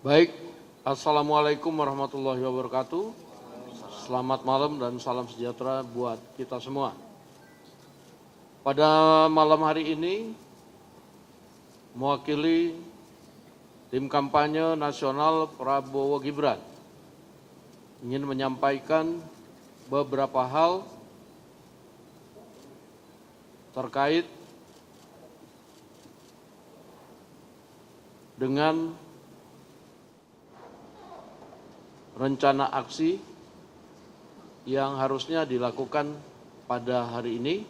Baik, Assalamualaikum warahmatullahi wabarakatuh. Selamat malam dan salam sejahtera buat kita semua. Pada malam hari ini, mewakili tim kampanye nasional Prabowo Gibran, ingin menyampaikan beberapa hal terkait dengan rencana aksi yang harusnya dilakukan pada hari ini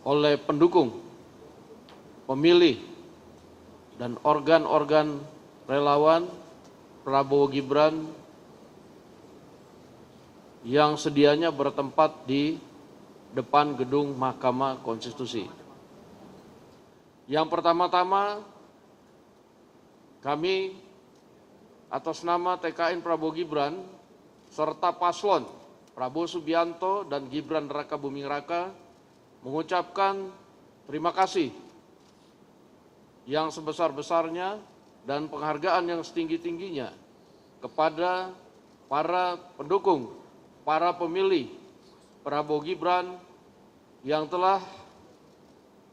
oleh pendukung, pemilih, dan organ-organ relawan Prabowo Gibran yang sedianya bertempat di depan gedung Mahkamah Konstitusi. Yang pertama-tama, kami atas nama TKN Prabowo Gibran serta paslon Prabowo Subianto dan Gibran Raka Buming Raka mengucapkan terima kasih yang sebesar-besarnya dan penghargaan yang setinggi-tingginya kepada para pendukung, para pemilih Prabowo Gibran yang telah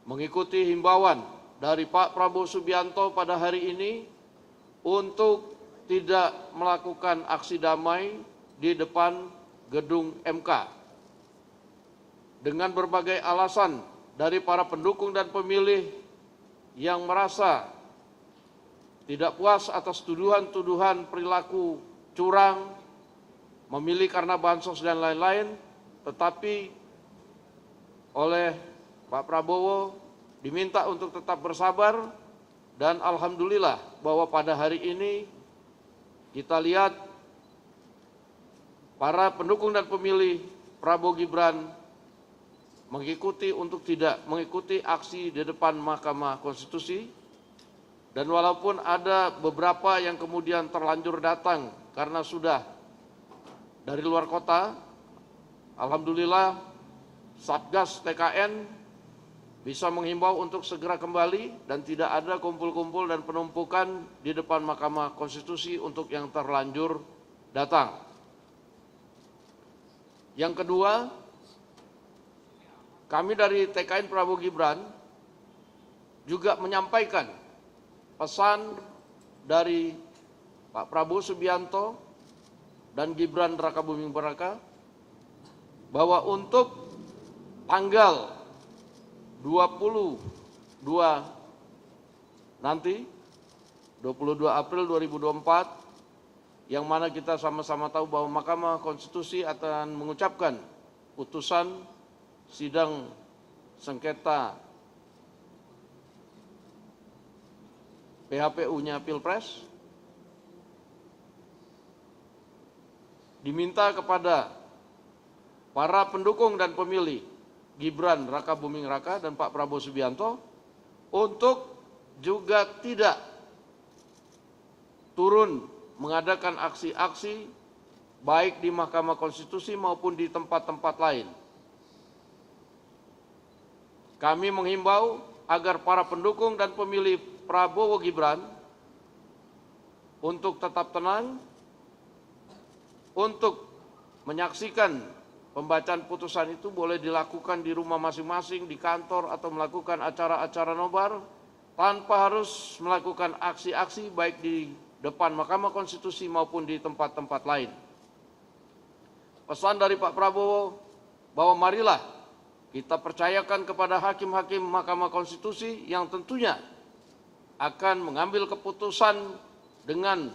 mengikuti himbauan dari Pak Prabowo Subianto pada hari ini untuk tidak melakukan aksi damai di depan gedung MK. Dengan berbagai alasan dari para pendukung dan pemilih yang merasa tidak puas atas tuduhan-tuduhan perilaku curang, memilih karena bansos dan lain-lain, tetapi oleh Pak Prabowo diminta untuk tetap bersabar, dan alhamdulillah bahwa pada hari ini kita lihat para pendukung dan pemilih Prabowo Gibran mengikuti untuk tidak mengikuti aksi di depan Mahkamah Konstitusi, dan walaupun ada beberapa yang kemudian terlanjur datang karena sudah dari luar kota, alhamdulillah Satgas TKN bisa menghimbau untuk segera kembali dan tidak ada kumpul-kumpul dan penumpukan di depan Mahkamah Konstitusi untuk yang terlanjur datang. Yang kedua, kami dari TKN Prabowo Gibran juga menyampaikan pesan dari Pak Prabowo Subianto dan Gibran Raka Buming Raka bahwa untuk tanggal 22 nanti, 22 April 2024, yang mana kita sama-sama tahu bahwa Mahkamah Konstitusi akan mengucapkan putusan sidang sengketa PHPU-nya Pilpres, diminta kepada para pendukung dan pemilih Gibran Raka Buming Raka dan Pak Prabowo Subianto untuk juga tidak turun mengadakan aksi-aksi baik di Mahkamah Konstitusi maupun di tempat-tempat lain. Kami menghimbau agar para pendukung dan pemilih Prabowo Gibran untuk tetap tenang, untuk menyaksikan pembacaan putusan itu boleh dilakukan di rumah masing-masing, di kantor, atau melakukan acara-acara nobar tanpa harus melakukan aksi-aksi baik di depan Mahkamah Konstitusi maupun di tempat-tempat lain. Pesan dari Pak Prabowo bahwa marilah kita percayakan kepada hakim-hakim Mahkamah Konstitusi yang tentunya akan mengambil keputusan dengan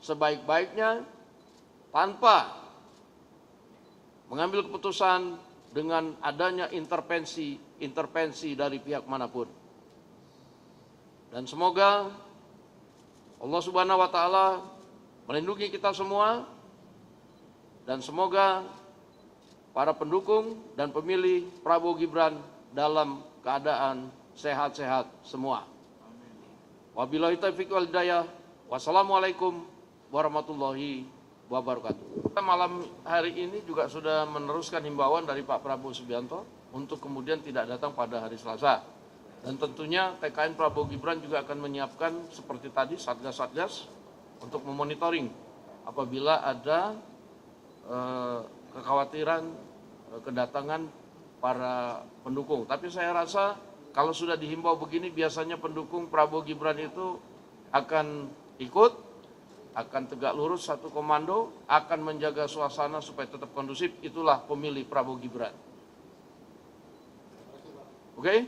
sebaik-baiknya tanpa mengambil keputusan dengan adanya intervensi dari pihak manapun. Dan semoga Allah Subhanahu wa Ta'ala melindungi kita semua, dan semoga para pendukung dan pemilih Prabowo Gibran dalam keadaan sehat-sehat semua. Wabillahi taufiq wal hidayah. Wassalamualaikum warahmatullahi wabarakatuh. Malam hari ini juga sudah meneruskan himbauan dari Pak Prabowo Subianto untuk kemudian tidak datang pada hari Selasa. Dan tentunya TKN Prabowo Gibran juga akan menyiapkan seperti tadi satgas-satgas untuk memonitoring apabila ada kekhawatiran kedatangan para pendukung. Tapi saya rasa kalau sudah dihimbau begini biasanya pendukung Prabowo Gibran itu akan ikut, akan tegak lurus satu komando, akan menjaga suasana supaya tetap kondusif. Itulah pemilih Prabowo Gibran. Oke?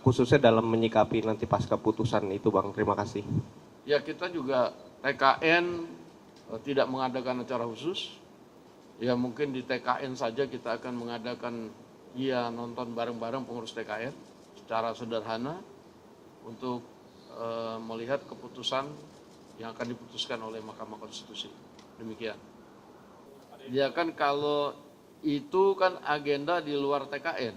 Khususnya dalam menyikapi nanti pasca putusan itu, Bang. Terima kasih. Ya, kita juga TKN tidak mengadakan acara khusus. Ya, mungkin di TKN saja kita akan mengadakan nonton bareng-bareng pengurus TKN secara sederhana untuk melihat keputusan yang akan diputuskan oleh Mahkamah Konstitusi. Demikian. Ya kan kalau itu kan agenda di luar TKN,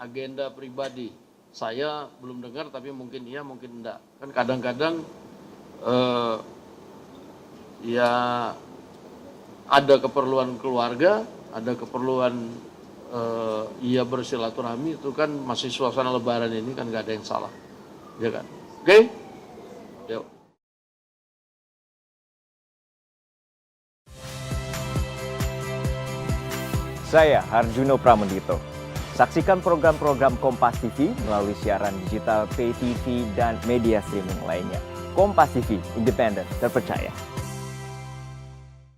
agenda pribadi. Saya belum dengar tapi mungkin iya mungkin enggak. Kan kadang-kadang ya ada keperluan keluarga, ada keperluan ia bersilaturahmi, itu kan masih suasana lebaran ini kan nggak ada yang salah, ya kan? Oke? Yuk. Saya Harjuno Pramendito. Saksikan program-program Kompas TV melalui siaran digital, pay TV, dan media streaming lainnya. Kompas TV, independen, terpercaya.